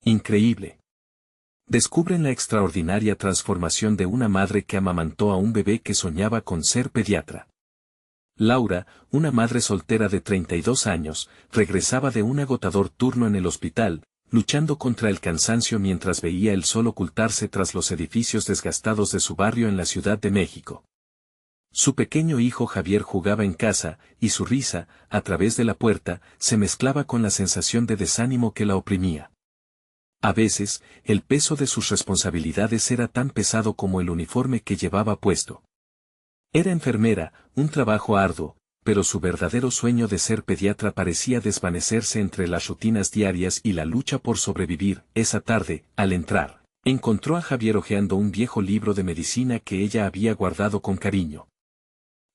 Increíble. Descubren la extraordinaria transformación de una madre que amamantó a un bebé que soñaba con ser pediatra. Laura, una madre soltera de 32 años, regresaba de un agotador turno en el hospital, luchando contra el cansancio mientras veía el sol ocultarse tras los edificios desgastados de su barrio en la Ciudad de México. Su pequeño hijo Javier jugaba en casa, y su risa, a través de la puerta, se mezclaba con la sensación de desánimo que la oprimía. A veces, el peso de sus responsabilidades era tan pesado como el uniforme que llevaba puesto. Era enfermera, un trabajo arduo, pero su verdadero sueño de ser pediatra parecía desvanecerse entre las rutinas diarias y la lucha por sobrevivir. Esa tarde, al entrar, encontró a Javier hojeando un viejo libro de medicina que ella había guardado con cariño.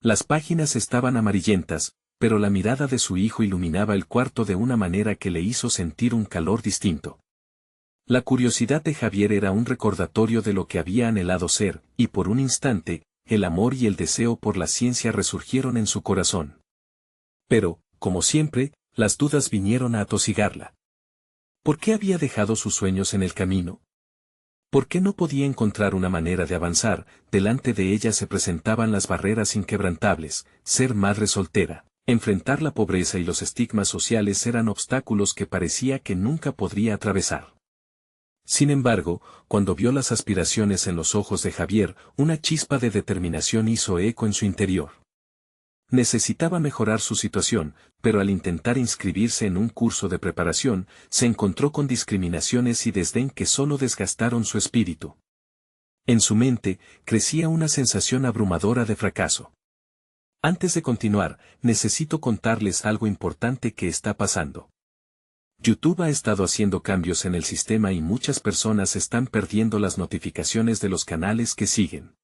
Las páginas estaban amarillentas, pero la mirada de su hijo iluminaba el cuarto de una manera que le hizo sentir un calor distinto. La curiosidad de Javier era un recordatorio de lo que había anhelado ser, y por un instante, el amor y el deseo por la ciencia resurgieron en su corazón. Pero, como siempre, las dudas vinieron a atosigarla. ¿Por qué había dejado sus sueños en el camino? ¿Por qué no podía encontrar una manera de avanzar? Delante de ella se presentaban las barreras inquebrantables: ser madre soltera, enfrentar la pobreza y los estigmas sociales eran obstáculos que parecía que nunca podría atravesar. Sin embargo, cuando vio las aspiraciones en los ojos de Javier, una chispa de determinación hizo eco en su interior. Necesitaba mejorar su situación, pero al intentar inscribirse en un curso de preparación, se encontró con discriminaciones y desdén que solo desgastaron su espíritu. En su mente, crecía una sensación abrumadora de fracaso. Antes de continuar, necesito contarles algo importante que está pasando. YouTube ha estado haciendo cambios en el sistema y muchas personas están perdiendo las notificaciones de los canales que siguen.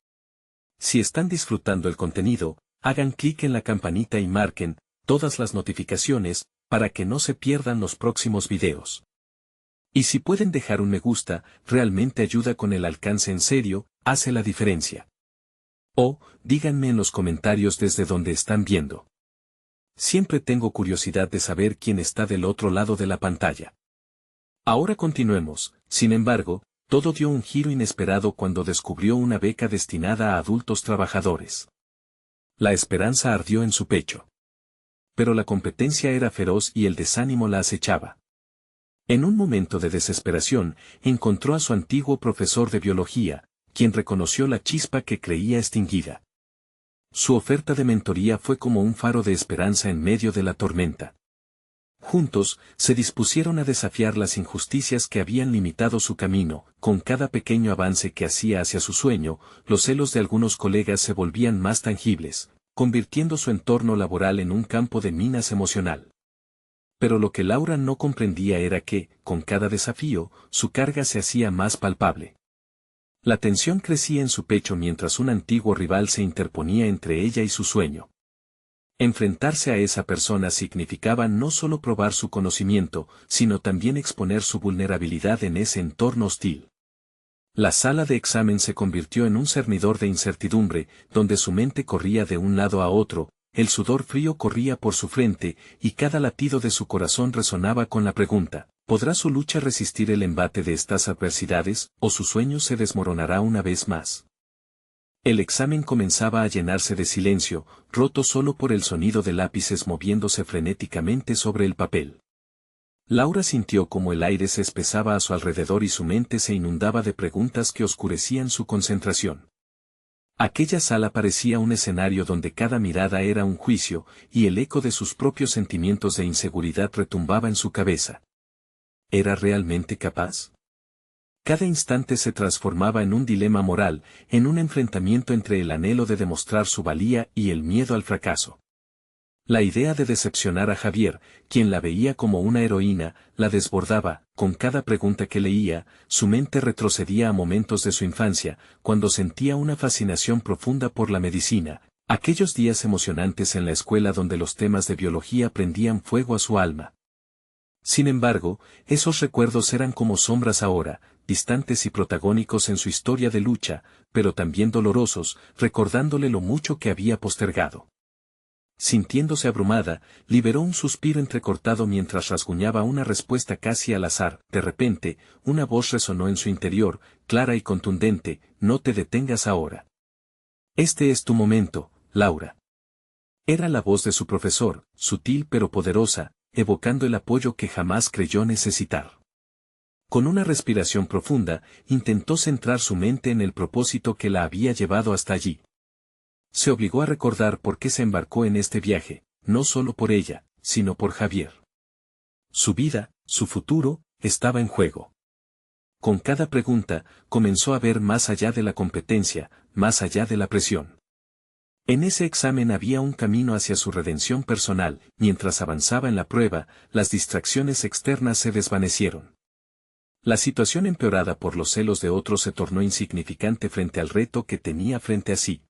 Si están disfrutando el contenido, hagan clic en la campanita y marquen todas las notificaciones para que no se pierdan los próximos videos. Y si pueden dejar un me gusta, realmente ayuda con el alcance, en serio, hace la diferencia. O, díganme en los comentarios desde donde están viendo. Siempre tengo curiosidad de saber quién está del otro lado de la pantalla. Ahora continuemos. Sin embargo, todo dio un giro inesperado cuando descubrió una beca destinada a adultos trabajadores. La esperanza ardió en su pecho. Pero la competencia era feroz y el desánimo la acechaba. En un momento de desesperación, encontró a su antiguo profesor de biología, quien reconoció la chispa que creía extinguida. Su oferta de mentoría fue como un faro de esperanza en medio de la tormenta. Juntos, se dispusieron a desafiar las injusticias que habían limitado su camino. Con cada pequeño avance que hacía hacia su sueño, los celos de algunos colegas se volvían más tangibles, convirtiendo su entorno laboral en un campo de minas emocional. Pero lo que Laura no comprendía era que, con cada desafío, su carga se hacía más palpable. La tensión crecía en su pecho mientras un antiguo rival se interponía entre ella y su sueño. Enfrentarse a esa persona significaba no solo probar su conocimiento, sino también exponer su vulnerabilidad en ese entorno hostil. La sala de examen se convirtió en un cernidor de incertidumbre, donde su mente corría de un lado a otro, el sudor frío corría por su frente, y cada latido de su corazón resonaba con la pregunta: ¿podrá su lucha resistir el embate de estas adversidades, o su sueño se desmoronará una vez más? El examen comenzaba a llenarse de silencio, roto solo por el sonido de lápices moviéndose frenéticamente sobre el papel. Laura sintió como el aire se espesaba a su alrededor y su mente se inundaba de preguntas que oscurecían su concentración. Aquella sala parecía un escenario donde cada mirada era un juicio, y el eco de sus propios sentimientos de inseguridad retumbaba en su cabeza. ¿Era realmente capaz? Cada instante se transformaba en un dilema moral, en un enfrentamiento entre el anhelo de demostrar su valía y el miedo al fracaso. La idea de decepcionar a Javier, quien la veía como una heroína, la desbordaba. Con cada pregunta que leía, su mente retrocedía a momentos de su infancia, cuando sentía una fascinación profunda por la medicina, aquellos días emocionantes en la escuela donde los temas de biología prendían fuego a su alma. Sin embargo, esos recuerdos eran como sombras ahora, distantes y protagónicos en su historia de lucha, pero también dolorosos, recordándole lo mucho que había postergado. sintiéndose abrumada, liberó un suspiro entrecortado mientras rasguñaba una respuesta casi al azar. De repente, una voz resonó en su interior, clara y contundente: no te detengas ahora. Este es tu momento, Laura. Era la voz de su profesor, sutil pero poderosa, evocando el apoyo que jamás creyó necesitar. Con una respiración profunda, intentó centrar su mente en el propósito que la había llevado hasta allí. Se obligó a recordar por qué se embarcó en este viaje, no solo por ella, sino por Javier. Su vida, su futuro, estaba en juego. Con cada pregunta, comenzó a ver más allá de la competencia, más allá de la presión. En ese examen había un camino hacia su redención personal. Mientras avanzaba en la prueba, las distracciones externas se desvanecieron. La situación empeorada por los celos de otros se tornó insignificante frente al reto que tenía frente a sí.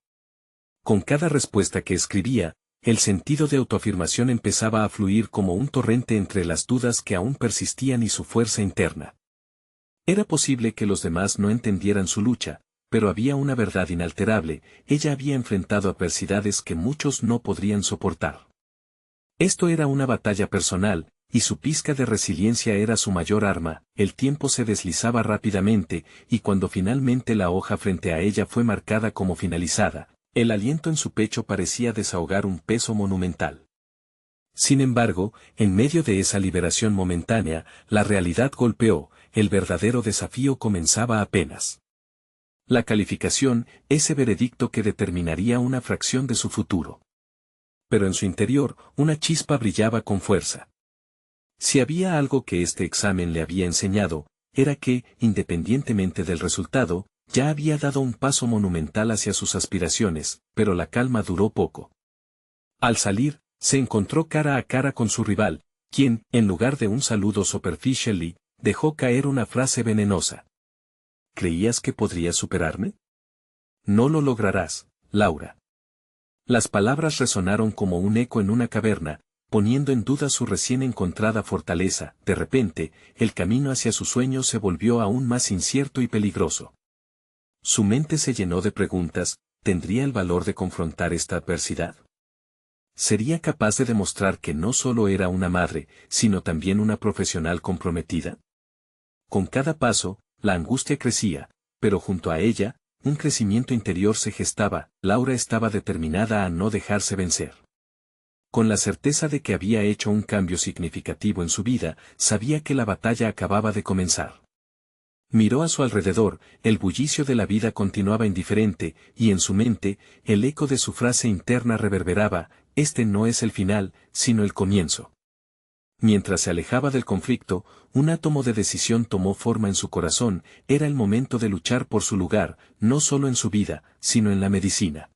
Con cada respuesta que escribía, el sentido de autoafirmación empezaba a fluir como un torrente entre las dudas que aún persistían y su fuerza interna. Era posible que los demás no entendieran su lucha, pero había una verdad inalterable: ella había enfrentado adversidades que muchos no podrían soportar. Esto era una batalla personal, y su pizca de resiliencia era su mayor arma. El tiempo se deslizaba rápidamente, y cuando finalmente la hoja frente a ella fue marcada como finalizada, el aliento en su pecho parecía desahogar un peso monumental. Sin embargo, en medio de esa liberación momentánea, la realidad golpeó. El verdadero desafío comenzaba apenas. La calificación, ese veredicto que determinaría una fracción de su futuro. Pero en su interior, una chispa brillaba con fuerza. Si había algo que este examen le había enseñado, era que, independientemente del resultado, ya había dado un paso monumental hacia sus aspiraciones, pero la calma duró poco. Al salir, se encontró cara a cara con su rival, quien, en lugar de un saludo superficial, dejó caer una frase venenosa. ¿Creías que podrías superarme? No lo lograrás, Laura. Las palabras resonaron como un eco en una caverna, poniendo en duda su recién encontrada fortaleza. De repente, el camino hacia su sueño se volvió aún más incierto y peligroso. Su mente se llenó de preguntas: ¿tendría el valor de confrontar esta adversidad? ¿Sería capaz de demostrar que no solo era una madre, sino también una profesional comprometida? Con cada paso, la angustia crecía, pero junto a ella, un crecimiento interior se gestaba. Laura estaba determinada a no dejarse vencer. Con la certeza de que había hecho un cambio significativo en su vida, sabía que la batalla acababa de comenzar. Miró a su alrededor, el bullicio de la vida continuaba indiferente, y en su mente, el eco de su frase interna reverberaba: este no es el final, sino el comienzo. Mientras se alejaba del conflicto, un átomo de decisión tomó forma en su corazón: era el momento de luchar por su lugar, no solo en su vida, sino en la medicina.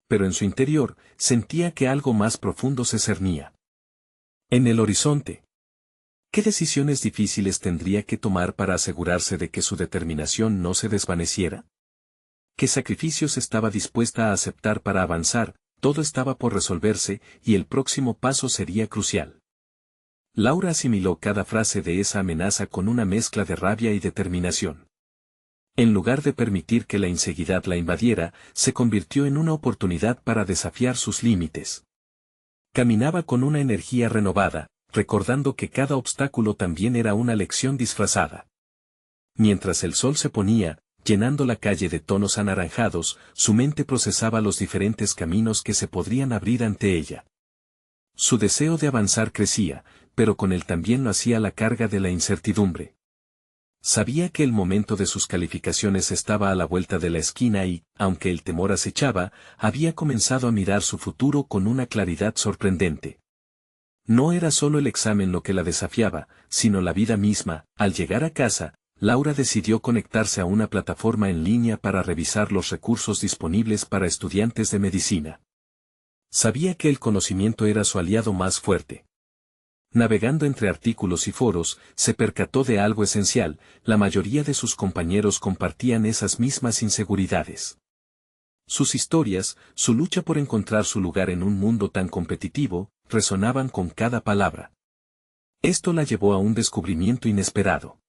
Pero en su interior, sentía que algo más profundo se cernía. En el horizonte. ¿Qué decisiones difíciles tendría que tomar para asegurarse de que su determinación no se desvaneciera? ¿Qué sacrificios estaba dispuesta a aceptar para avanzar? Todo estaba por resolverse, y el próximo paso sería crucial. Laura asimiló cada frase de esa amenaza con una mezcla de rabia y determinación. En lugar de permitir que la inseguridad la invadiera, se convirtió en una oportunidad para desafiar sus límites. Caminaba con una energía renovada, recordando que cada obstáculo también era una lección disfrazada. Mientras el sol se ponía, llenando la calle de tonos anaranjados, su mente procesaba los diferentes caminos que se podrían abrir ante ella. Su deseo de avanzar crecía, pero con él también lo hacía la carga de la incertidumbre. Sabía que el momento de sus calificaciones estaba a la vuelta de la esquina y, aunque el temor acechaba, había comenzado a mirar su futuro con una claridad sorprendente. No era solo el examen lo que la desafiaba, sino la vida misma. Al llegar a casa, Laura decidió conectarse a una plataforma en línea para revisar los recursos disponibles para estudiantes de medicina. Sabía que el conocimiento era su aliado más fuerte. Navegando entre artículos y foros, se percató de algo esencial: la mayoría de sus compañeros compartían esas mismas inseguridades. Sus historias, su lucha por encontrar su lugar en un mundo tan competitivo, resonaban con cada palabra. Esto la llevó a un descubrimiento inesperado.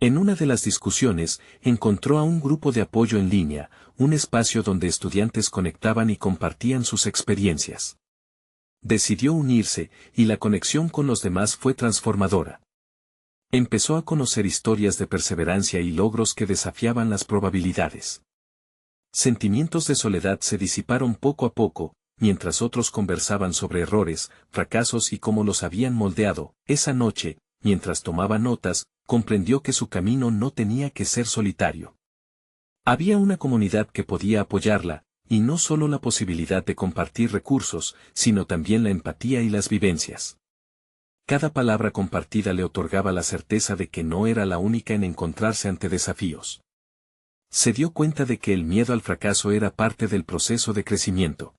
En una de las discusiones, encontró a un grupo de apoyo en línea, un espacio donde estudiantes conectaban y compartían sus experiencias. Decidió unirse, y la conexión con los demás fue transformadora. Empezó a conocer historias de perseverancia y logros que desafiaban las probabilidades. Sentimientos de soledad se disiparon poco a poco, mientras otros conversaban sobre errores, fracasos y cómo los habían moldeado. Esa noche, mientras tomaba notas, comprendió que su camino no tenía que ser solitario. Había una comunidad que podía apoyarla, y no solo la posibilidad de compartir recursos, sino también la empatía y las vivencias. Cada palabra compartida le otorgaba la certeza de que no era la única en encontrarse ante desafíos. Se dio cuenta de que el miedo al fracaso era parte del proceso de crecimiento.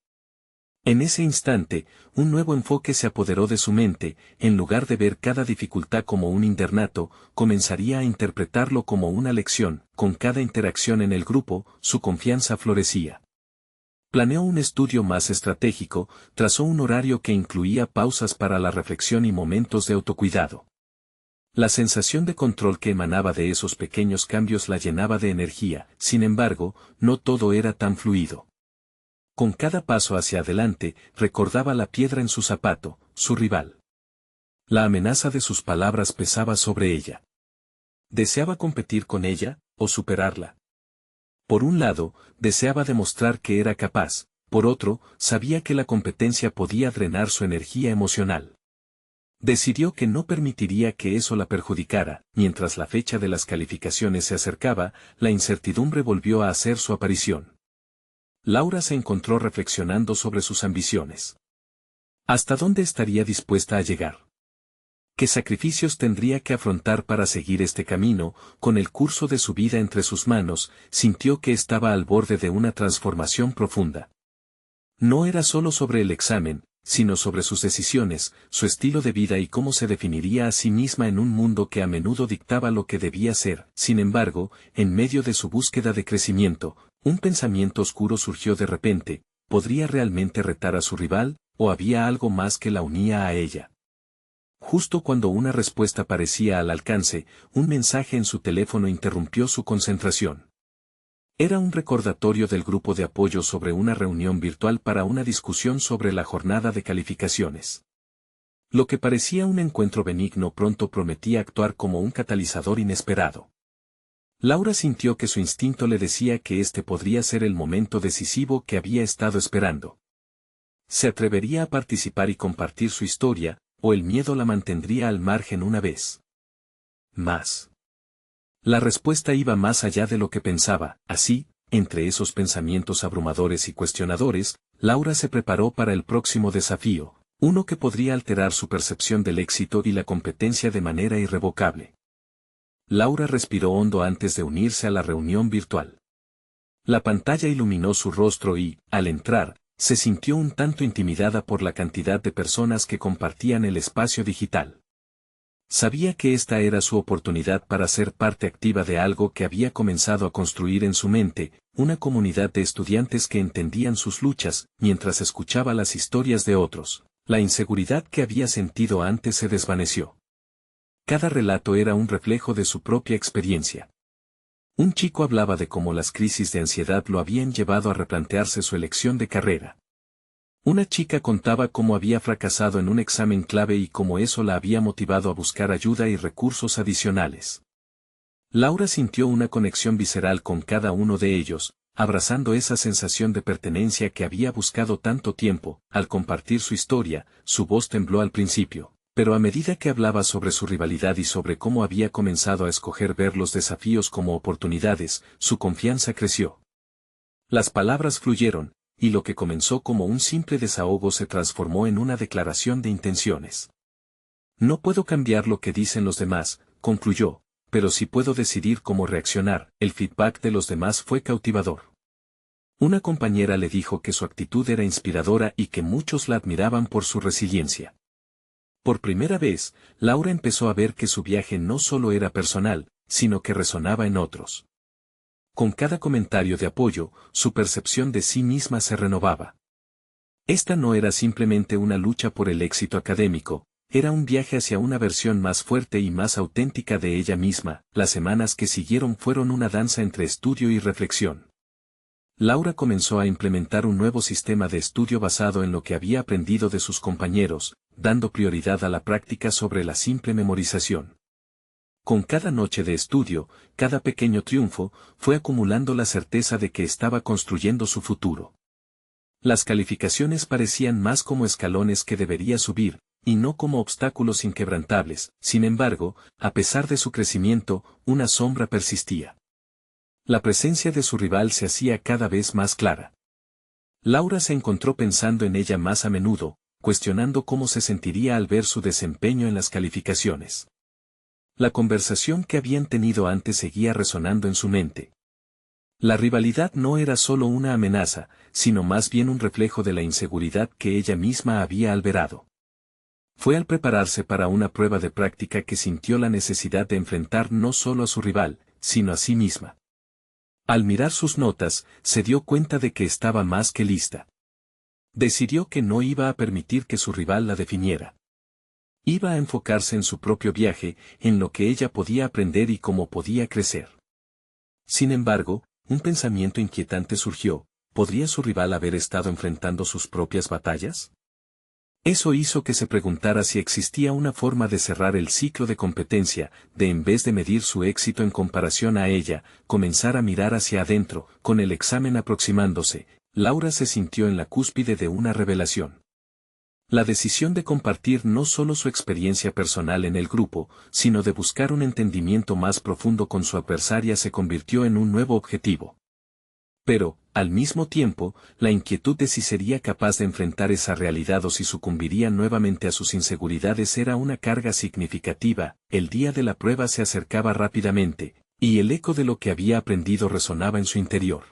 En ese instante, un nuevo enfoque se apoderó de su mente. En lugar de ver cada dificultad como un internato, comenzaría a interpretarlo como una lección. Con cada interacción en el grupo, su confianza florecía. Planeó un estudio más estratégico, trazó un horario que incluía pausas para la reflexión y momentos de autocuidado. La sensación de control que emanaba de esos pequeños cambios la llenaba de energía. Sin embargo, no todo era tan fluido. Con cada paso hacia adelante, recordaba la piedra en su zapato, su rival. La amenaza de sus palabras pesaba sobre ella. ¿Deseaba competir con ella, o superarla? Por un lado, deseaba demostrar que era capaz, por otro, sabía que la competencia podía drenar su energía emocional. Decidió que no permitiría que eso la perjudicara. Mientras la fecha de las calificaciones se acercaba, la incertidumbre volvió a hacer su aparición. Laura se encontró reflexionando sobre sus ambiciones. ¿Hasta dónde estaría dispuesta a llegar? ¿Qué sacrificios tendría que afrontar para seguir este camino? Con el curso de su vida entre sus manos, sintió que estaba al borde de una transformación profunda. No era solo sobre el examen, sino sobre sus decisiones, su estilo de vida y cómo se definiría a sí misma en un mundo que a menudo dictaba lo que debía ser. Sin embargo, en medio de su búsqueda de crecimiento, un pensamiento oscuro surgió de repente. ¿Podría realmente retar a su rival, o había algo más que la unía a ella? Justo cuando una respuesta parecía al alcance, un mensaje en su teléfono interrumpió su concentración. Era un recordatorio del grupo de apoyo sobre una reunión virtual para una discusión sobre la jornada de calificaciones. Lo que parecía un encuentro benigno pronto prometía actuar como un catalizador inesperado. Laura sintió que su instinto le decía que este podría ser el momento decisivo que había estado esperando. ¿Se atrevería a participar y compartir su historia, o el miedo la mantendría al margen una vez más? La respuesta iba más allá de lo que pensaba. Así, entre esos pensamientos abrumadores y cuestionadores, Laura se preparó para el próximo desafío, uno que podría alterar su percepción del éxito y la competencia de manera irrevocable. Laura respiró hondo antes de unirse a la reunión virtual. La pantalla iluminó su rostro y, al entrar, se sintió un tanto intimidada por la cantidad de personas que compartían el espacio digital. Sabía que esta era su oportunidad para ser parte activa de algo que había comenzado a construir en su mente, una comunidad de estudiantes que entendían sus luchas. Mientras escuchaba las historias de otros, la inseguridad que había sentido antes se desvaneció. Cada relato era un reflejo de su propia experiencia. Un chico hablaba de cómo las crisis de ansiedad lo habían llevado a replantearse su elección de carrera. Una chica contaba cómo había fracasado en un examen clave y cómo eso la había motivado a buscar ayuda y recursos adicionales. Laura sintió una conexión visceral con cada uno de ellos, abrazando esa sensación de pertenencia que había buscado tanto tiempo. Al compartir su historia, su voz tembló al principio, pero a medida que hablaba sobre su rivalidad y sobre cómo había comenzado a escoger ver los desafíos como oportunidades, su confianza creció. Las palabras fluyeron, y lo que comenzó como un simple desahogo se transformó en una declaración de intenciones. No puedo cambiar lo que dicen los demás, concluyó, pero sí puedo decidir cómo reaccionar. El feedback de los demás fue cautivador. Una compañera le dijo que su actitud era inspiradora y que muchos la admiraban por su resiliencia. Por primera vez, Laura empezó a ver que su viaje no solo era personal, sino que resonaba en otros. Con cada comentario de apoyo, su percepción de sí misma se renovaba. Esta no era simplemente una lucha por el éxito académico, era un viaje hacia una versión más fuerte y más auténtica de ella misma. Las semanas que siguieron fueron una danza entre estudio y reflexión. Laura comenzó a implementar un nuevo sistema de estudio basado en lo que había aprendido de sus compañeros, dando prioridad a la práctica sobre la simple memorización. Con cada noche de estudio, cada pequeño triunfo, fue acumulando la certeza de que estaba construyendo su futuro. Las calificaciones parecían más como escalones que debería subir, y no como obstáculos inquebrantables. Sin embargo, a pesar de su crecimiento, una sombra persistía. La presencia de su rival se hacía cada vez más clara. Laura se encontró pensando en ella más a menudo, cuestionando cómo se sentiría al ver su desempeño en las calificaciones. La conversación que habían tenido antes seguía resonando en su mente. La rivalidad no era solo una amenaza, sino más bien un reflejo de la inseguridad que ella misma había alberado. Fue al prepararse para una prueba de práctica que sintió la necesidad de enfrentar no solo a su rival, sino a sí misma. Al mirar sus notas, se dio cuenta de que estaba más que lista. Decidió que no iba a permitir que su rival la definiera. Iba a enfocarse en su propio viaje, en lo que ella podía aprender y cómo podía crecer. Sin embargo, un pensamiento inquietante surgió: ¿podría su rival haber estado enfrentando sus propias batallas? Eso hizo que se preguntara si existía una forma de cerrar el ciclo de competencia, de en vez de medir su éxito en comparación a ella, comenzar a mirar hacia adentro. Con el examen aproximándose, Laura se sintió en la cúspide de una revelación. La decisión de compartir no solo su experiencia personal en el grupo, sino de buscar un entendimiento más profundo con su adversaria se convirtió en un nuevo objetivo. Pero, al mismo tiempo, la inquietud de si sería capaz de enfrentar esa realidad o si sucumbiría nuevamente a sus inseguridades era una carga significativa. El día de la prueba se acercaba rápidamente, y el eco de lo que había aprendido resonaba en su interior.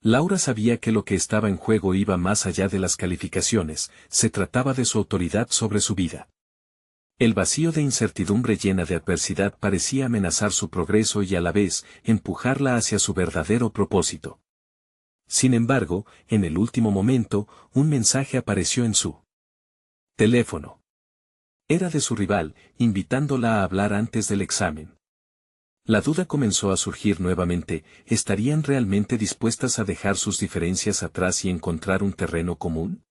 Laura sabía que lo que estaba en juego iba más allá de las calificaciones, se trataba de su autoridad sobre su vida. El vacío de incertidumbre llena de adversidad parecía amenazar su progreso y a la vez, empujarla hacia su verdadero propósito. Sin embargo, en el último momento, un mensaje apareció en su teléfono. Era de su rival, invitándola a hablar antes del examen. La duda comenzó a surgir nuevamente: ¿estarían realmente dispuestas a dejar sus diferencias atrás y encontrar un terreno común?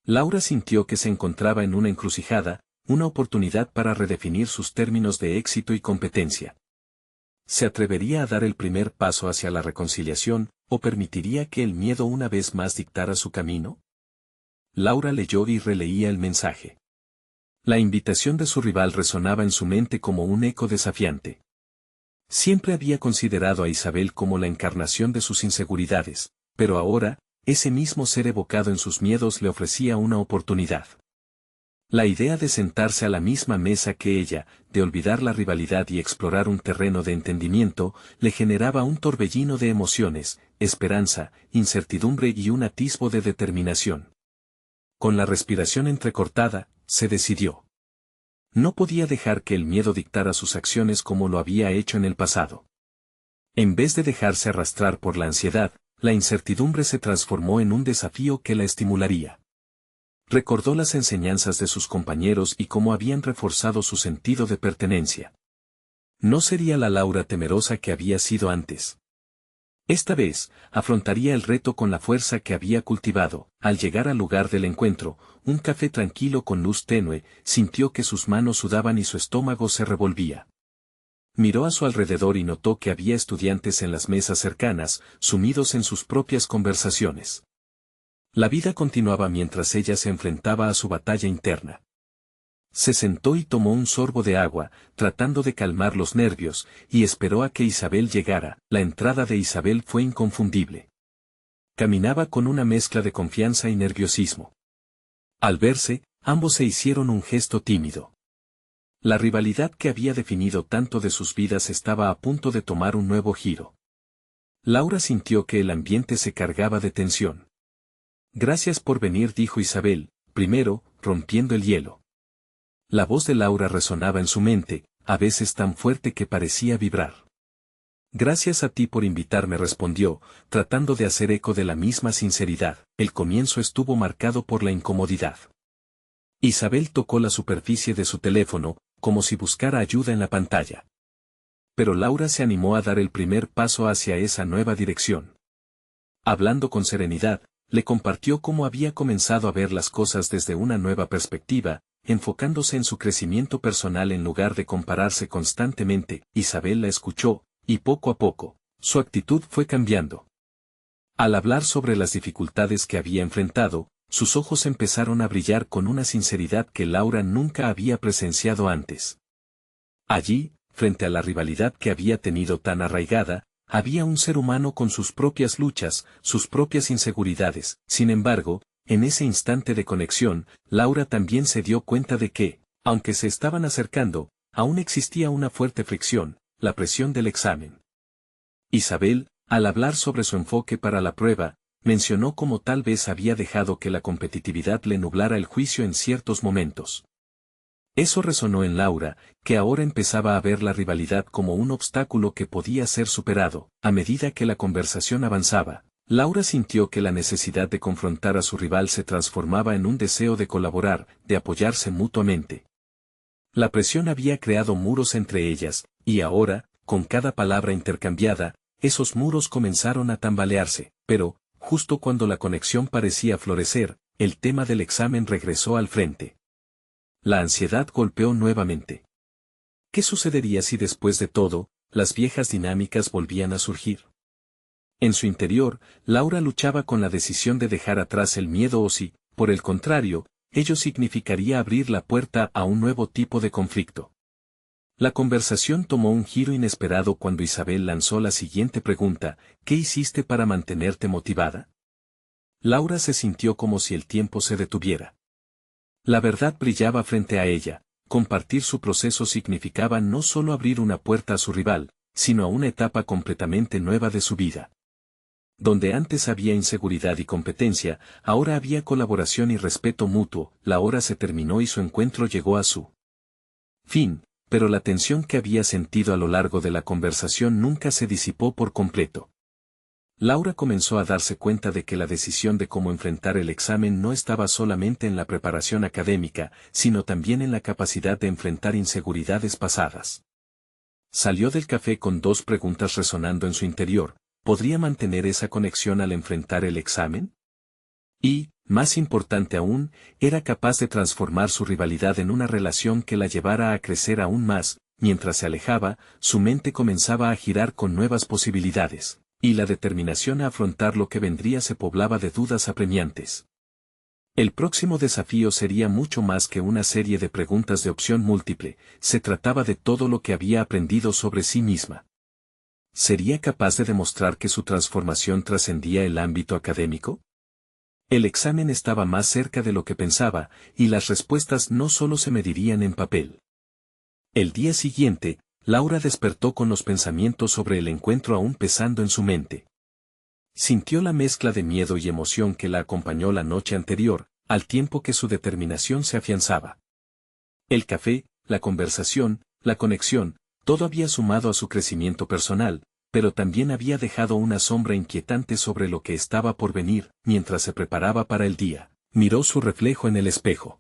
Laura sintió que se encontraba en una encrucijada, una oportunidad para redefinir sus términos de éxito y competencia. ¿Se atrevería a dar el primer paso hacia la reconciliación, o permitiría que el miedo una vez más dictara su camino? Laura leyó y releía el mensaje. La invitación de su rival resonaba en su mente como un eco desafiante. Siempre había considerado a Isabel como la encarnación de sus inseguridades, pero ahora, ese mismo ser evocado en sus miedos le ofrecía una oportunidad. La idea de sentarse a la misma mesa que ella, de olvidar la rivalidad y explorar un terreno de entendimiento, le generaba un torbellino de emociones, esperanza, incertidumbre y un atisbo de determinación. Con la respiración entrecortada, se decidió. No podía dejar que el miedo dictara sus acciones como lo había hecho en el pasado. En vez de dejarse arrastrar por la ansiedad, la incertidumbre se transformó en un desafío que la estimularía. Recordó las enseñanzas de sus compañeros y cómo habían reforzado su sentido de pertenencia. No sería la Laura temerosa que había sido antes. Esta vez, afrontaría el reto con la fuerza que había cultivado. Al llegar al lugar del encuentro, un café tranquilo con luz tenue, sintió que sus manos sudaban y su estómago se revolvía. Miró a su alrededor y notó que había estudiantes en las mesas cercanas, sumidos en sus propias conversaciones. La vida continuaba mientras ella se enfrentaba a su batalla interna. Se sentó y tomó un sorbo de agua, tratando de calmar los nervios, y esperó a que Isabel llegara. La entrada de Isabel fue inconfundible. Caminaba con una mezcla de confianza y nerviosismo. Al verse, ambos se hicieron un gesto tímido. La rivalidad que había definido tanto de sus vidas estaba a punto de tomar un nuevo giro. Laura sintió que el ambiente se cargaba de tensión. «Gracias por venir», dijo Isabel, primero, rompiendo el hielo. La voz de Laura resonaba en su mente, a veces tan fuerte que parecía vibrar. «Gracias a ti por invitarme», respondió, tratando de hacer eco de la misma sinceridad. El comienzo estuvo marcado por la incomodidad. Isabel tocó la superficie de su teléfono, como si buscara ayuda en la pantalla. Pero Laura se animó a dar el primer paso hacia esa nueva dirección. Hablando con serenidad, le compartió cómo había comenzado a ver las cosas desde una nueva perspectiva, enfocándose en su crecimiento personal en lugar de compararse constantemente. Isabel la escuchó, y poco a poco, su actitud fue cambiando. Al hablar sobre las dificultades que había enfrentado, sus ojos empezaron a brillar con una sinceridad que Laura nunca había presenciado antes. Allí, frente a la rivalidad que había tenido tan arraigada, había un ser humano con sus propias luchas, sus propias inseguridades. Sin embargo, en ese instante de conexión, Laura también se dio cuenta de que, aunque se estaban acercando, aún existía una fuerte fricción, la presión del examen. Isabel, al hablar sobre su enfoque para la prueba, mencionó cómo tal vez había dejado que la competitividad le nublara el juicio en ciertos momentos. Eso resonó en Laura, que ahora empezaba a ver la rivalidad como un obstáculo que podía ser superado. A medida que la conversación avanzaba, Laura sintió que la necesidad de confrontar a su rival se transformaba en un deseo de colaborar, de apoyarse mutuamente. La presión había creado muros entre ellas, y ahora, con cada palabra intercambiada, esos muros comenzaron a tambalearse, pero, justo cuando la conexión parecía florecer, el tema del examen regresó al frente. La ansiedad golpeó nuevamente. ¿Qué sucedería si después de todo, las viejas dinámicas volvían a surgir? En su interior, Laura luchaba con la decisión de dejar atrás el miedo o si, por el contrario, ello significaría abrir la puerta a un nuevo tipo de conflicto. La conversación tomó un giro inesperado cuando Isabel lanzó la siguiente pregunta: ¿qué hiciste para mantenerte motivada? Laura se sintió como si el tiempo se detuviera. La verdad brillaba frente a ella. Compartir su proceso significaba no solo abrir una puerta a su rival, sino a una etapa completamente nueva de su vida. Donde antes había inseguridad y competencia, ahora había colaboración y respeto mutuo. La hora se terminó y su encuentro llegó a su fin, pero la tensión que había sentido a lo largo de la conversación nunca se disipó por completo. Laura comenzó a darse cuenta de que la decisión de cómo enfrentar el examen no estaba solamente en la preparación académica, sino también en la capacidad de enfrentar inseguridades pasadas. Salió del café con dos preguntas resonando en su interior: ¿podría mantener esa conexión al enfrentar el examen? Y, más importante aún, ¿era capaz de transformar su rivalidad en una relación que la llevara a crecer aún más? Mientras se alejaba, su mente comenzaba a girar con nuevas posibilidades, y la determinación a afrontar lo que vendría se poblaba de dudas apremiantes. El próximo desafío sería mucho más que una serie de preguntas de opción múltiple, se trataba de todo lo que había aprendido sobre sí misma. ¿Sería capaz de demostrar que su transformación trascendía el ámbito académico? El examen estaba más cerca de lo que pensaba, y las respuestas no solo se medirían en papel. El día siguiente, Laura despertó con los pensamientos sobre el encuentro aún pesando en su mente. Sintió la mezcla de miedo y emoción que la acompañó la noche anterior, al tiempo que su determinación se afianzaba. El café, la conversación, la conexión, todo había sumado a su crecimiento personal, pero también había dejado una sombra inquietante sobre lo que estaba por venir. Mientras se preparaba para el día, miró su reflejo en el espejo.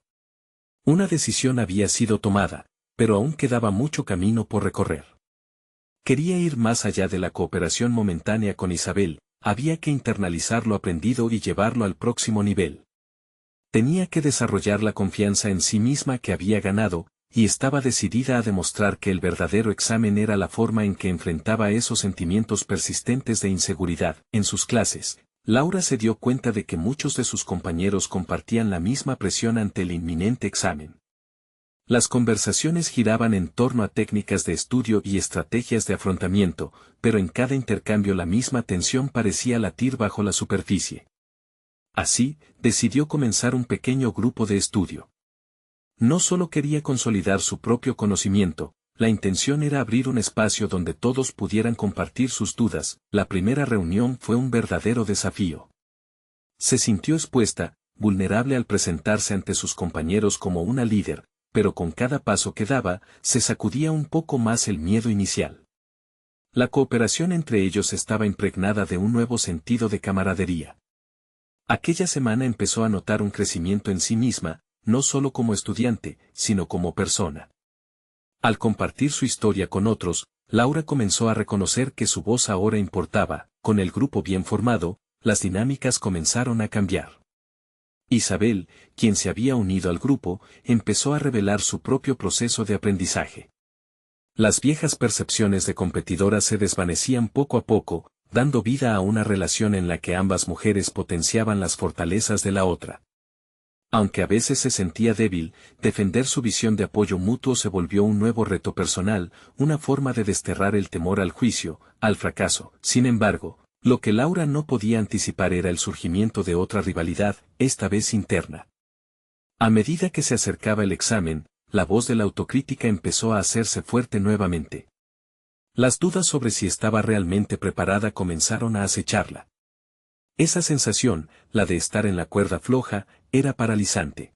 Una decisión había sido tomada, pero aún quedaba mucho camino por recorrer. Quería ir más allá de la cooperación momentánea con Isabel, había que internalizar lo aprendido y llevarlo al próximo nivel. Tenía que desarrollar la confianza en sí misma que había ganado, y estaba decidida a demostrar que el verdadero examen era la forma en que enfrentaba esos sentimientos persistentes de inseguridad. En sus clases, Laura se dio cuenta de que muchos de sus compañeros compartían la misma presión ante el inminente examen. Las conversaciones giraban en torno a técnicas de estudio y estrategias de afrontamiento, pero en cada intercambio la misma tensión parecía latir bajo la superficie. Así, decidió comenzar un pequeño grupo de estudio. No solo quería consolidar su propio conocimiento, la intención era abrir un espacio donde todos pudieran compartir sus dudas. La primera reunión fue un verdadero desafío. Se sintió expuesta, vulnerable al presentarse ante sus compañeros como una líder, pero con cada paso que daba, se sacudía un poco más el miedo inicial. La cooperación entre ellos estaba impregnada de un nuevo sentido de camaradería. Aquella semana empezó a notar un crecimiento en sí misma, no solo como estudiante, sino como persona. Al compartir su historia con otros, Laura comenzó a reconocer que su voz ahora importaba. Con el grupo bien formado, las dinámicas comenzaron a cambiar. Isabel, quien se había unido al grupo, empezó a revelar su propio proceso de aprendizaje. Las viejas percepciones de competidora se desvanecían poco a poco, dando vida a una relación en la que ambas mujeres potenciaban las fortalezas de la otra. Aunque a veces se sentía débil, defender su visión de apoyo mutuo se volvió un nuevo reto personal, una forma de desterrar el temor al juicio, al fracaso. Sin embargo, lo que Laura no podía anticipar era el surgimiento de otra rivalidad, esta vez interna. A medida que se acercaba el examen, la voz de la autocrítica empezó a hacerse fuerte nuevamente. Las dudas sobre si estaba realmente preparada comenzaron a acecharla. Esa sensación, la de estar en la cuerda floja, era paralizante.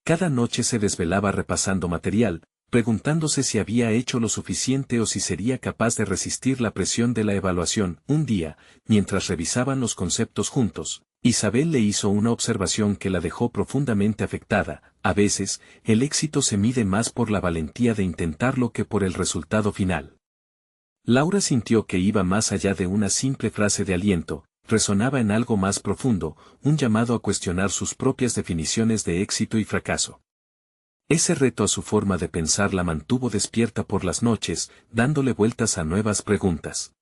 Cada noche se desvelaba repasando material, preguntándose si había hecho lo suficiente o si sería capaz de resistir la presión de la evaluación. Un día, mientras revisaban los conceptos juntos, Isabel le hizo una observación que la dejó profundamente afectada. A veces, el éxito se mide más por la valentía de intentarlo que por el resultado final. Laura sintió que iba más allá de una simple frase de aliento, resonaba en algo más profundo, un llamado a cuestionar sus propias definiciones de éxito y fracaso. Ese reto a su forma de pensar la mantuvo despierta por las noches, dándole vueltas a nuevas preguntas.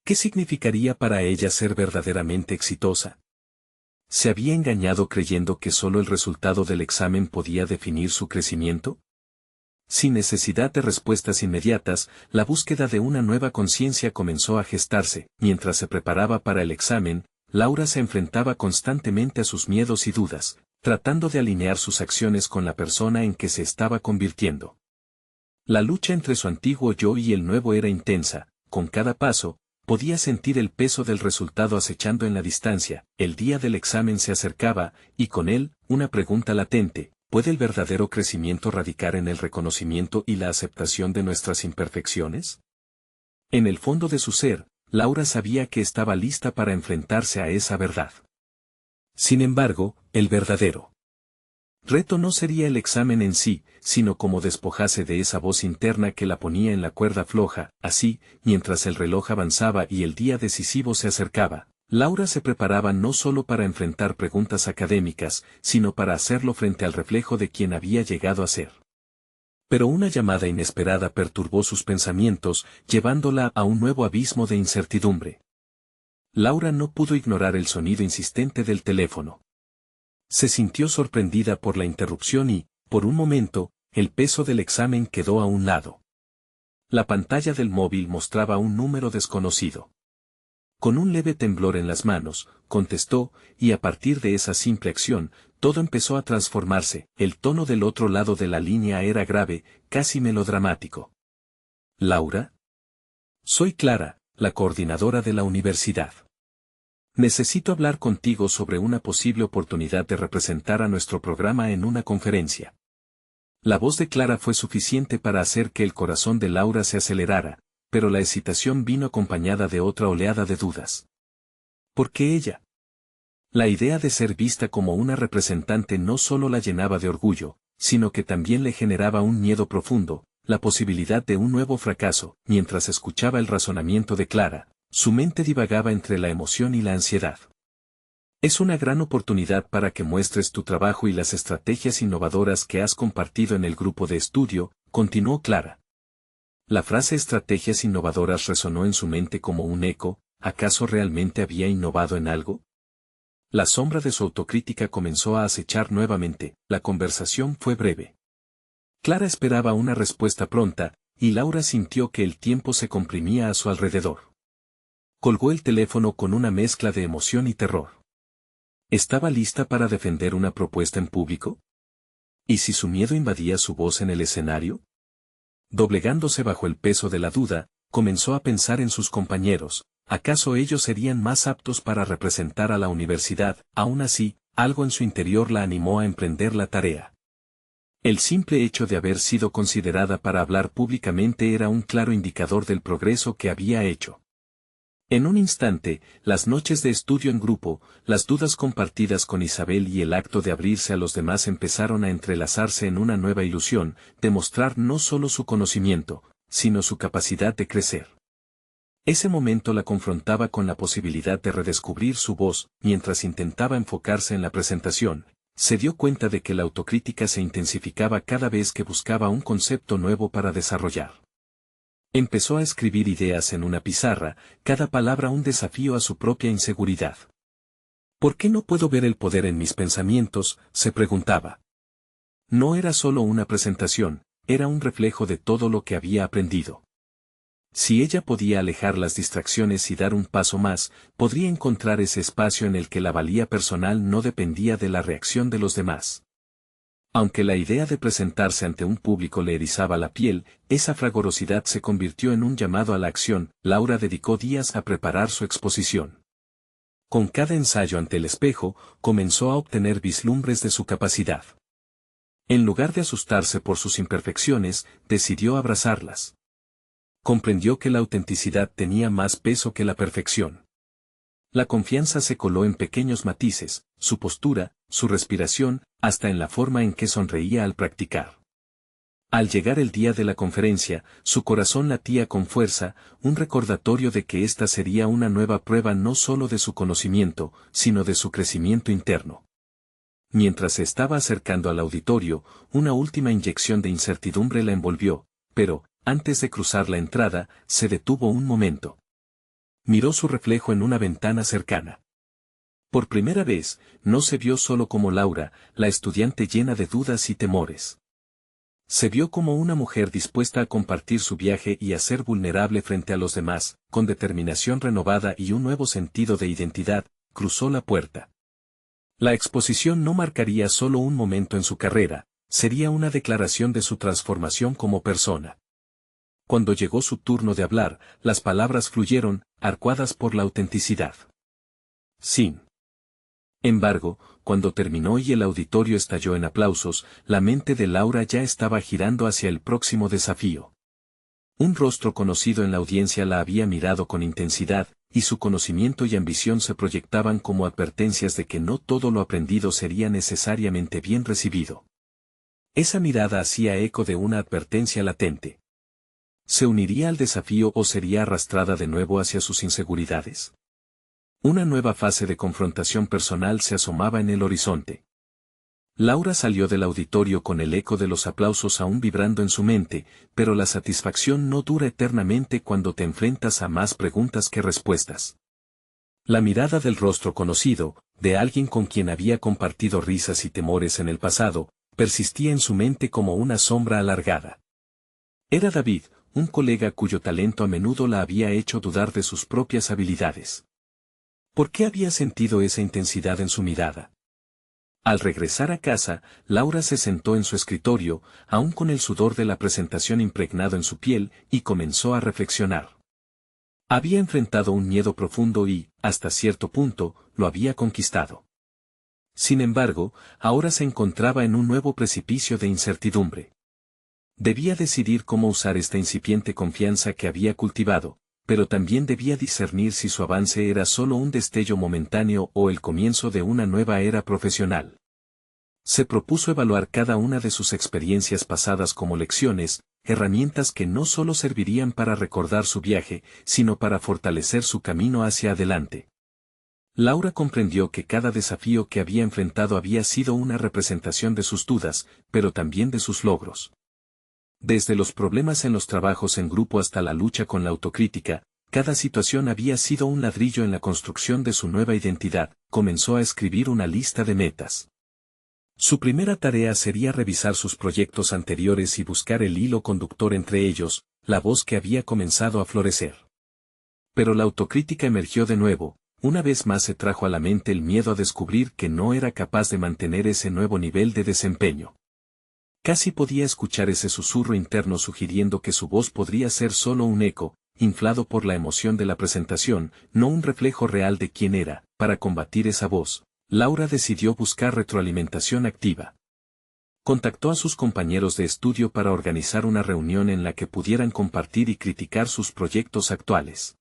¿Qué significaría para ella ser verdaderamente exitosa? ¿Se había engañado creyendo que solo el resultado del examen podía definir su crecimiento? Sin necesidad de respuestas inmediatas, la búsqueda de una nueva conciencia comenzó a gestarse. Mientras se preparaba para el examen, Laura se enfrentaba constantemente a sus miedos y dudas, tratando de alinear sus acciones con la persona en que se estaba convirtiendo. La lucha entre su antiguo yo y el nuevo era intensa. Con cada paso, podía sentir el peso del resultado acechando en la distancia. El día del examen se acercaba, y con él, una pregunta latente: ¿puede el verdadero crecimiento radicar en el reconocimiento y la aceptación de nuestras imperfecciones? En el fondo de su ser, Laura sabía que estaba lista para enfrentarse a esa verdad. Sin embargo, el verdadero reto no sería el examen en sí, sino cómo despojarse de esa voz interna que la ponía en la cuerda floja. Así, mientras el reloj avanzaba y el día decisivo se acercaba, Laura se preparaba no solo para enfrentar preguntas académicas, sino para hacerlo frente al reflejo de quien había llegado a ser. Pero una llamada inesperada perturbó sus pensamientos, llevándola a un nuevo abismo de incertidumbre. Laura no pudo ignorar el sonido insistente del teléfono. Se sintió sorprendida por la interrupción y, por un momento, el peso del examen quedó a un lado. La pantalla del móvil mostraba un número desconocido. Con un leve temblor en las manos, contestó, y a partir de esa simple acción, todo empezó a transformarse. El tono del otro lado de la línea era grave, casi melodramático. ¿Laura? Soy Clara, la coordinadora de la universidad. Necesito hablar contigo sobre una posible oportunidad de representar a nuestro programa en una conferencia. La voz de Clara fue suficiente para hacer que el corazón de Laura se acelerara, pero la hesitación vino acompañada de otra oleada de dudas. ¿Por qué ella? La idea de ser vista como una representante no solo la llenaba de orgullo, sino que también le generaba un miedo profundo, la posibilidad de un nuevo fracaso. Mientras escuchaba el razonamiento de Clara, su mente divagaba entre la emoción y la ansiedad. Es una gran oportunidad para que muestres tu trabajo y las estrategias innovadoras que has compartido en el grupo de estudio, continuó Clara. La frase estrategias innovadoras resonó en su mente como un eco. ¿Acaso realmente había innovado en algo? La sombra de su autocrítica comenzó a acechar nuevamente. La conversación fue breve. Clara esperaba una respuesta pronta, y Laura sintió que el tiempo se comprimía a su alrededor. Colgó el teléfono con una mezcla de emoción y terror. ¿Estaba lista para defender una propuesta en público? ¿Y si su miedo invadía su voz en el escenario? Doblegándose bajo el peso de la duda, comenzó a pensar en sus compañeros. ¿Acaso ellos serían más aptos para representar a la universidad? Aún así, algo en su interior la animó a emprender la tarea. El simple hecho de haber sido considerada para hablar públicamente era un claro indicador del progreso que había hecho. En un instante, las noches de estudio en grupo, las dudas compartidas con Isabel y el acto de abrirse a los demás empezaron a entrelazarse en una nueva ilusión, de mostrar no solo su conocimiento, sino su capacidad de crecer. Ese momento la confrontaba con la posibilidad de redescubrir su voz. Mientras intentaba enfocarse en la presentación, se dio cuenta de que la autocrítica se intensificaba cada vez que buscaba un concepto nuevo para desarrollar. Empezó a escribir ideas en una pizarra, cada palabra un desafío a su propia inseguridad. ¿Por qué no puedo ver el poder en mis pensamientos?, se preguntaba. No era solo una presentación, era un reflejo de todo lo que había aprendido. Si ella podía alejar las distracciones y dar un paso más, podría encontrar ese espacio en el que la valía personal no dependía de la reacción de los demás. Aunque la idea de presentarse ante un público le erizaba la piel, esa fragorosidad se convirtió en un llamado a la acción. Laura dedicó días a preparar su exposición. Con cada ensayo ante el espejo, comenzó a obtener vislumbres de su capacidad. En lugar de asustarse por sus imperfecciones, decidió abrazarlas. Comprendió que la autenticidad tenía más peso que la perfección. La confianza se coló en pequeños matices, su postura, su respiración, hasta en la forma en que sonreía al practicar. Al llegar el día de la conferencia, su corazón latía con fuerza, un recordatorio de que esta sería una nueva prueba no solo de su conocimiento, sino de su crecimiento interno. Mientras se estaba acercando al auditorio, una última inyección de incertidumbre la envolvió, pero, antes de cruzar la entrada, se detuvo un momento. Miró su reflejo en una ventana cercana. Por primera vez, no se vio solo como Laura, la estudiante llena de dudas y temores. Se vio como una mujer dispuesta a compartir su viaje y a ser vulnerable frente a los demás. Con determinación renovada y un nuevo sentido de identidad, cruzó la puerta. La exposición no marcaría solo un momento en su carrera, sería una declaración de su transformación como persona. Cuando llegó su turno de hablar, las palabras fluyeron, arcuadas por la autenticidad. Sin embargo, cuando terminó y el auditorio estalló en aplausos, la mente de Laura ya estaba girando hacia el próximo desafío. Un rostro conocido en la audiencia la había mirado con intensidad, y su conocimiento y ambición se proyectaban como advertencias de que no todo lo aprendido sería necesariamente bien recibido. Esa mirada hacía eco de una advertencia latente. ¿Se uniría al desafío o sería arrastrada de nuevo hacia sus inseguridades? Una nueva fase de confrontación personal se asomaba en el horizonte. Laura salió del auditorio con el eco de los aplausos aún vibrando en su mente, pero la satisfacción no dura eternamente cuando te enfrentas a más preguntas que respuestas. La mirada del rostro conocido, de alguien con quien había compartido risas y temores en el pasado, persistía en su mente como una sombra alargada. Era David, un colega cuyo talento a menudo la había hecho dudar de sus propias habilidades. ¿Por qué había sentido esa intensidad en su mirada? Al regresar a casa, Laura se sentó en su escritorio, aún con el sudor de la presentación impregnado en su piel, y comenzó a reflexionar. Había enfrentado un miedo profundo y, hasta cierto punto, lo había conquistado. Sin embargo, ahora se encontraba en un nuevo precipicio de incertidumbre. Debía decidir cómo usar esta incipiente confianza que había cultivado, pero también debía discernir si su avance era solo un destello momentáneo o el comienzo de una nueva era profesional. Se propuso evaluar cada una de sus experiencias pasadas como lecciones, herramientas que no solo servirían para recordar su viaje, sino para fortalecer su camino hacia adelante. Laura comprendió que cada desafío que había enfrentado había sido una representación de sus dudas, pero también de sus logros. Desde los problemas en los trabajos en grupo hasta la lucha con la autocrítica, cada situación había sido un ladrillo en la construcción de su nueva identidad. Comenzó a escribir una lista de metas. Su primera tarea sería revisar sus proyectos anteriores y buscar el hilo conductor entre ellos, la voz que había comenzado a florecer. Pero la autocrítica emergió de nuevo, una vez más se trajo a la mente el miedo a descubrir que no era capaz de mantener ese nuevo nivel de desempeño. Casi podía escuchar ese susurro interno sugiriendo que su voz podría ser solo un eco, inflado por la emoción de la presentación, no un reflejo real de quién era. Para combatir esa voz, Laura decidió buscar retroalimentación activa. Contactó a sus compañeros de estudio para organizar una reunión en la que pudieran compartir y criticar sus proyectos actuales.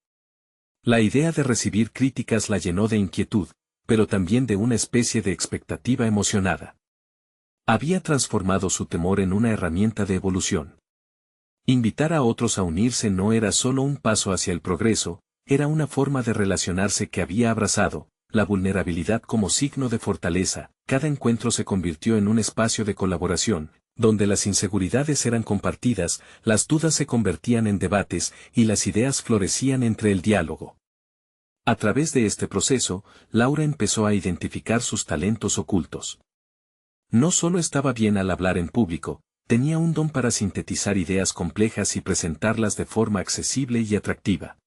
La idea de recibir críticas la llenó de inquietud, pero también de una especie de expectativa emocionada. Había transformado su temor en una herramienta de evolución. Invitar a otros a unirse no era solo un paso hacia el progreso, era una forma de relacionarse que había abrazado la vulnerabilidad como signo de fortaleza. Cada encuentro se convirtió en un espacio de colaboración, donde las inseguridades eran compartidas, las dudas se convertían en debates y las ideas florecían entre el diálogo. A través de este proceso, Laura empezó a identificar sus talentos ocultos. No solo estaba bien al hablar en público, tenía un don para sintetizar ideas complejas y presentarlas de forma accesible y atractiva.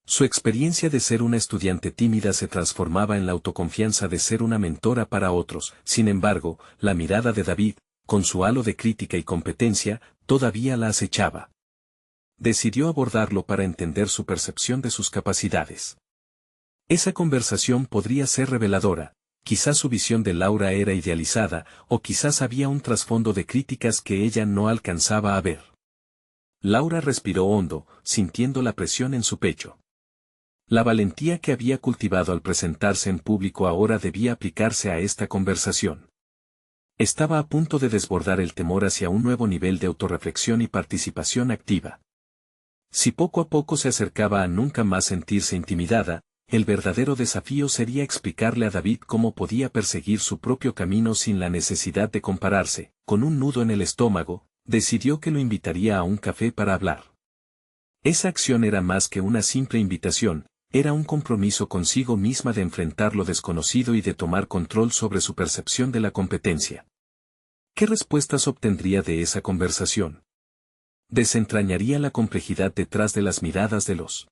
Su experiencia de ser una estudiante tímida se transformaba en la autoconfianza de ser una mentora para otros. Sin embargo, la mirada de David, con su halo de crítica y competencia, todavía la acechaba. Decidió abordarlo para entender su percepción de sus capacidades. Esa conversación podría ser reveladora. Quizás su visión de Laura era idealizada, o quizás había un trasfondo de críticas que ella no alcanzaba a ver. Laura respiró hondo, sintiendo la presión en su pecho. La valentía que había cultivado al presentarse en público ahora debía aplicarse a esta conversación. Estaba a punto de desbordar el temor hacia un nuevo nivel de autorreflexión y participación activa. Si poco a poco se acercaba a nunca más sentirse intimidada, el verdadero desafío sería explicarle a David cómo podía perseguir su propio camino sin la necesidad de compararse. Con un nudo en el estómago, decidió que lo invitaría a un café para hablar. Esa acción era más que una simple invitación, era un compromiso consigo misma de enfrentar lo desconocido y de tomar control sobre su percepción de la competencia. ¿Qué respuestas obtendría de esa conversación? ¿Desentrañaría la complejidad detrás de las miradas de los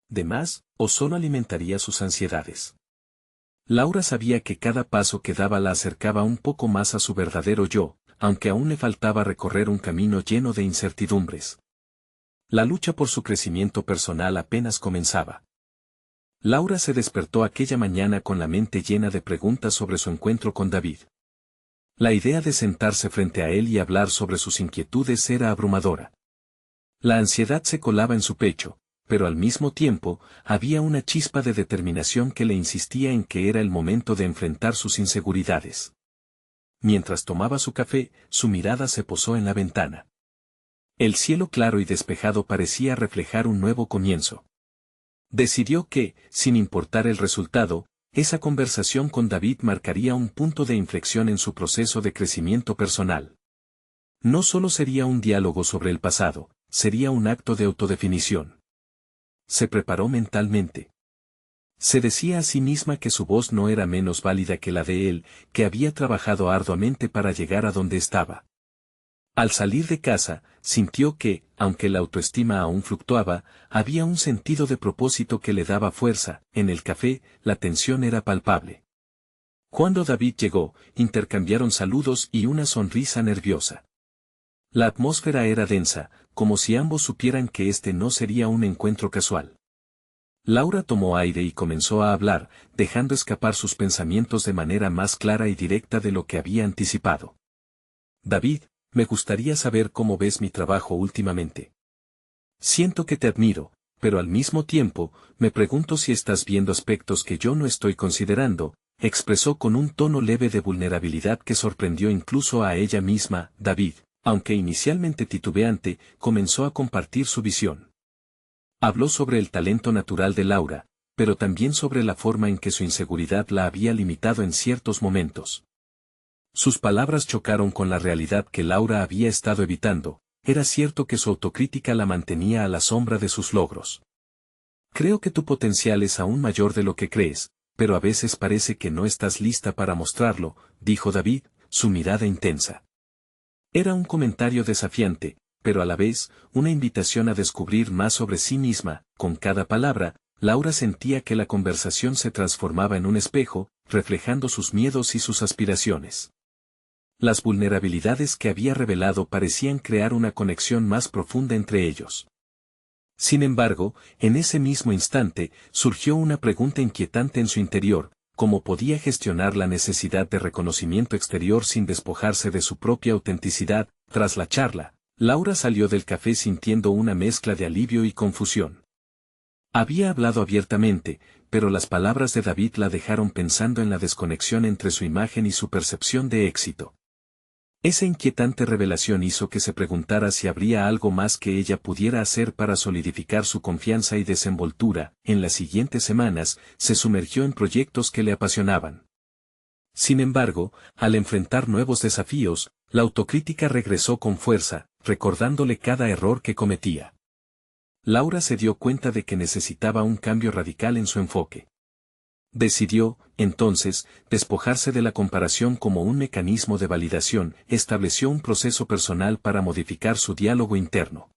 demás, o solo alimentaría sus ansiedades? Laura sabía que cada paso que daba la acercaba un poco más a su verdadero yo, aunque aún le faltaba recorrer un camino lleno de incertidumbres. La lucha por su crecimiento personal apenas comenzaba. Laura se despertó aquella mañana con la mente llena de preguntas sobre su encuentro con David. La idea de sentarse frente a él y hablar sobre sus inquietudes era abrumadora. La ansiedad se colaba en su pecho, pero al mismo tiempo, había una chispa de determinación que le insistía en que era el momento de enfrentar sus inseguridades. Mientras tomaba su café, su mirada se posó en la ventana. El cielo claro y despejado parecía reflejar un nuevo comienzo. Decidió que, sin importar el resultado, esa conversación con David marcaría un punto de inflexión en su proceso de crecimiento personal. No solo sería un diálogo sobre el pasado, sería un acto de autodefinición. Se preparó mentalmente. Se decía a sí misma que su voz no era menos válida que la de él, que había trabajado arduamente para llegar a donde estaba. Al salir de casa, sintió que, aunque la autoestima aún fluctuaba, había un sentido de propósito que le daba fuerza. En el café, la tensión era palpable. Cuando David llegó, intercambiaron saludos y una sonrisa nerviosa. La atmósfera era densa, como si ambos supieran que este no sería un encuentro casual. Laura tomó aire y comenzó a hablar, dejando escapar sus pensamientos de manera más clara y directa de lo que había anticipado. David, me gustaría saber cómo ves mi trabajo últimamente. Siento que te admiro, pero al mismo tiempo, me pregunto si estás viendo aspectos que yo no estoy considerando, expresó con un tono leve de vulnerabilidad que sorprendió incluso a ella misma. David, aunque inicialmente titubeante, comenzó a compartir su visión. Habló sobre el talento natural de Laura, pero también sobre la forma en que su inseguridad la había limitado en ciertos momentos. Sus palabras chocaron con la realidad que Laura había estado evitando. Era cierto que su autocrítica la mantenía a la sombra de sus logros. Creo que tu potencial es aún mayor de lo que crees, pero a veces parece que no estás lista para mostrarlo, dijo David, su mirada intensa. Era un comentario desafiante, pero a la vez, una invitación a descubrir más sobre sí misma. Con cada palabra, Laura sentía que la conversación se transformaba en un espejo, reflejando sus miedos y sus aspiraciones. Las vulnerabilidades que había revelado parecían crear una conexión más profunda entre ellos. Sin embargo, en ese mismo instante, surgió una pregunta inquietante en su interior: ¿cómo podía gestionar la necesidad de reconocimiento exterior sin despojarse de su propia autenticidad? Tras la charla, Laura salió del café sintiendo una mezcla de alivio y confusión. Había hablado abiertamente, pero las palabras de David la dejaron pensando en la desconexión entre su imagen y su percepción de éxito. Esa inquietante revelación hizo que se preguntara si habría algo más que ella pudiera hacer para solidificar su confianza y desenvoltura. En las siguientes semanas, se sumergió en proyectos que le apasionaban. Sin embargo, al enfrentar nuevos desafíos, la autocrítica regresó con fuerza, recordándole cada error que cometía. Laura se dio cuenta de que necesitaba un cambio radical en su enfoque. Decidió, entonces, despojarse de la comparación como un mecanismo de validación, estableció un proceso personal para modificar su diálogo interno.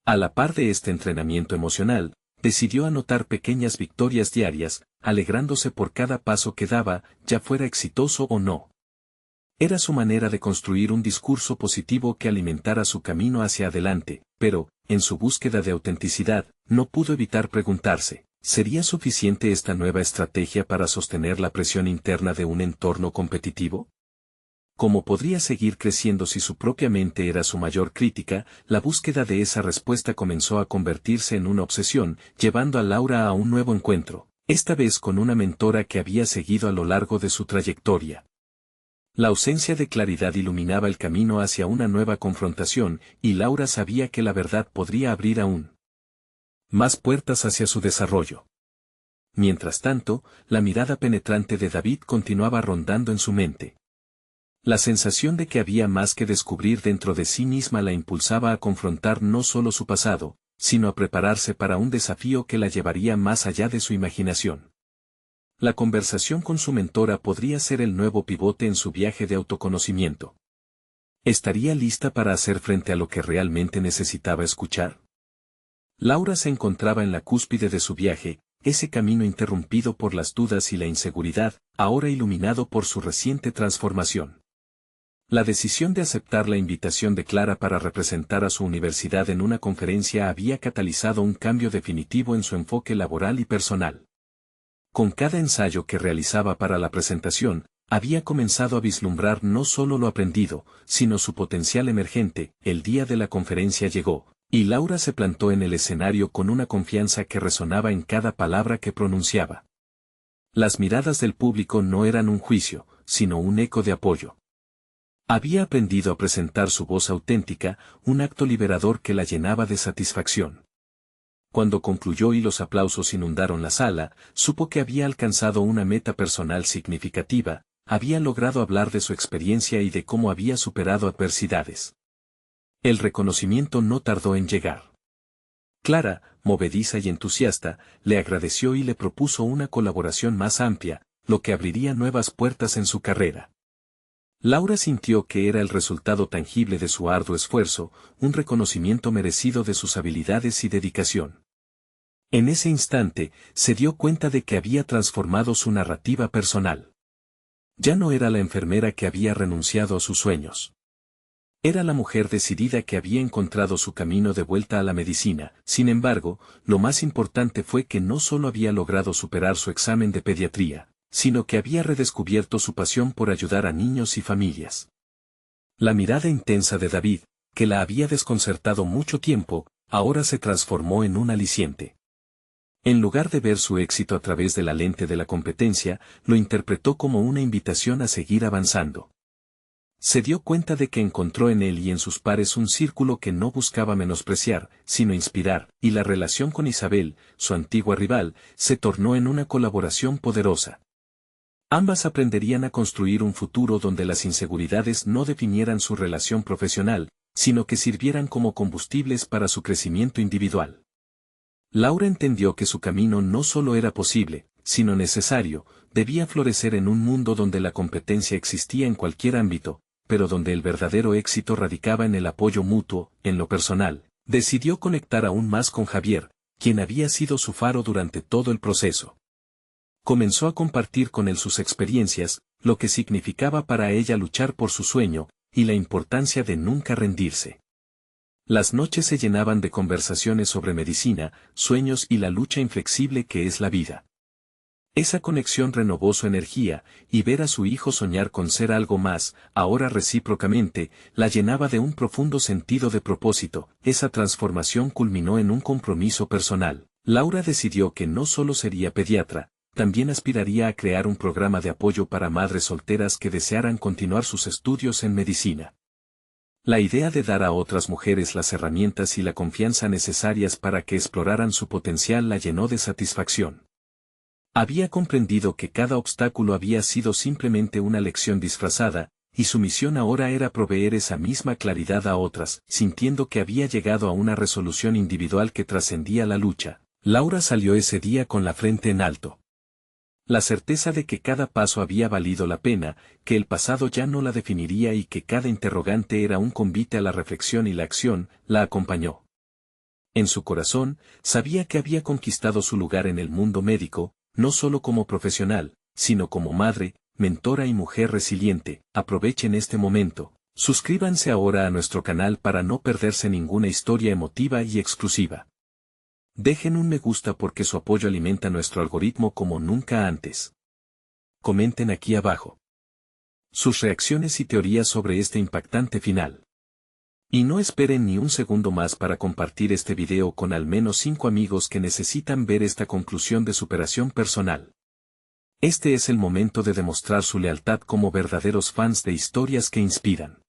A la par de este entrenamiento emocional, decidió anotar pequeñas victorias diarias, alegrándose por cada paso que daba, ya fuera exitoso o no. Era su manera de construir un discurso positivo que alimentara su camino hacia adelante, pero, en su búsqueda de autenticidad, no pudo evitar preguntarse, ¿sería suficiente esta nueva estrategia para sostener la presión interna de un entorno competitivo? ¿Cómo podría seguir creciendo si su propia mente era su mayor crítica? La búsqueda de esa respuesta comenzó a convertirse en una obsesión, llevando a Laura a un nuevo encuentro, esta vez con una mentora que había seguido a lo largo de su trayectoria. La ausencia de claridad iluminaba el camino hacia una nueva confrontación, y Laura sabía que la verdad podría abrir aún más puertas hacia su desarrollo. Mientras tanto, la mirada penetrante de David continuaba rondando en su mente. La sensación de que había más que descubrir dentro de sí misma la impulsaba a confrontar no solo su pasado, sino a prepararse para un desafío que la llevaría más allá de su imaginación. La conversación con su mentora podría ser el nuevo pivote en su viaje de autoconocimiento. ¿Estaría lista para hacer frente a lo que realmente necesitaba escuchar? Laura se encontraba en la cúspide de su viaje, ese camino interrumpido por las dudas y la inseguridad, ahora iluminado por su reciente transformación. La decisión de aceptar la invitación de Clara para representar a su universidad en una conferencia había catalizado un cambio definitivo en su enfoque laboral y personal. Con cada ensayo que realizaba para la presentación, había comenzado a vislumbrar no solo lo aprendido, sino su potencial emergente. El día de la conferencia llegó, y Laura se plantó en el escenario con una confianza que resonaba en cada palabra que pronunciaba. Las miradas del público no eran un juicio, sino un eco de apoyo. Había aprendido a presentar su voz auténtica, un acto liberador que la llenaba de satisfacción. Cuando concluyó y los aplausos inundaron la sala, supo que había alcanzado una meta personal significativa, había logrado hablar de su experiencia y de cómo había superado adversidades. El reconocimiento no tardó en llegar. Clara, movediza y entusiasta, le agradeció y le propuso una colaboración más amplia, lo que abriría nuevas puertas en su carrera. Laura sintió que era el resultado tangible de su arduo esfuerzo, un reconocimiento merecido de sus habilidades y dedicación. En ese instante, se dio cuenta de que había transformado su narrativa personal. Ya no era la enfermera que había renunciado a sus sueños. Era la mujer decidida que había encontrado su camino de vuelta a la medicina. Sin embargo, lo más importante fue que no solo había logrado superar su examen de pediatría, sino que había redescubierto su pasión por ayudar a niños y familias. La mirada intensa de David, que la había desconcertado mucho tiempo, ahora se transformó en un aliciente. En lugar de ver su éxito a través de la lente de la competencia, lo interpretó como una invitación a seguir avanzando. Se dio cuenta de que encontró en él y en sus pares un círculo que no buscaba menospreciar, sino inspirar, y la relación con Isabel, su antigua rival, se tornó en una colaboración poderosa. Ambas aprenderían a construir un futuro donde las inseguridades no definieran su relación profesional, sino que sirvieran como combustibles para su crecimiento individual. Laura entendió que su camino no solo era posible, sino necesario, debía florecer en un mundo donde la competencia existía en cualquier ámbito, pero donde el verdadero éxito radicaba en el apoyo mutuo. En lo personal, decidió conectar aún más con Javier, quien había sido su faro durante todo el proceso. Comenzó a compartir con él sus experiencias, lo que significaba para ella luchar por su sueño, y la importancia de nunca rendirse. Las noches se llenaban de conversaciones sobre medicina, sueños y la lucha inflexible que es la vida. Esa conexión renovó su energía, y ver a su hijo soñar con ser algo más, ahora recíprocamente, la llenaba de un profundo sentido de propósito. Esa transformación culminó en un compromiso personal. Laura decidió que no solo sería pediatra, también aspiraría a crear un programa de apoyo para madres solteras que desearan continuar sus estudios en medicina. La idea de dar a otras mujeres las herramientas y la confianza necesarias para que exploraran su potencial la llenó de satisfacción. Había comprendido que cada obstáculo había sido simplemente una lección disfrazada, y su misión ahora era proveer esa misma claridad a otras, sintiendo que había llegado a una resolución individual que trascendía la lucha. Laura salió ese día con la frente en alto. La certeza de que cada paso había valido la pena, que el pasado ya no la definiría y que cada interrogante era un convite a la reflexión y la acción, la acompañó. En su corazón, sabía que había conquistado su lugar en el mundo médico, no solo como profesional, sino como madre, mentora y mujer resiliente. Aprovechen este momento. Suscríbanse ahora a nuestro canal para no perderse ninguna historia emotiva y exclusiva. Dejen un me gusta porque su apoyo alimenta nuestro algoritmo como nunca antes. Comenten aquí abajo sus reacciones y teorías sobre este impactante final. Y no esperen ni un segundo más para compartir este video con al menos 5 amigos que necesitan ver esta conclusión de superación personal. Este es el momento de demostrar su lealtad como verdaderos fans de historias que inspiran.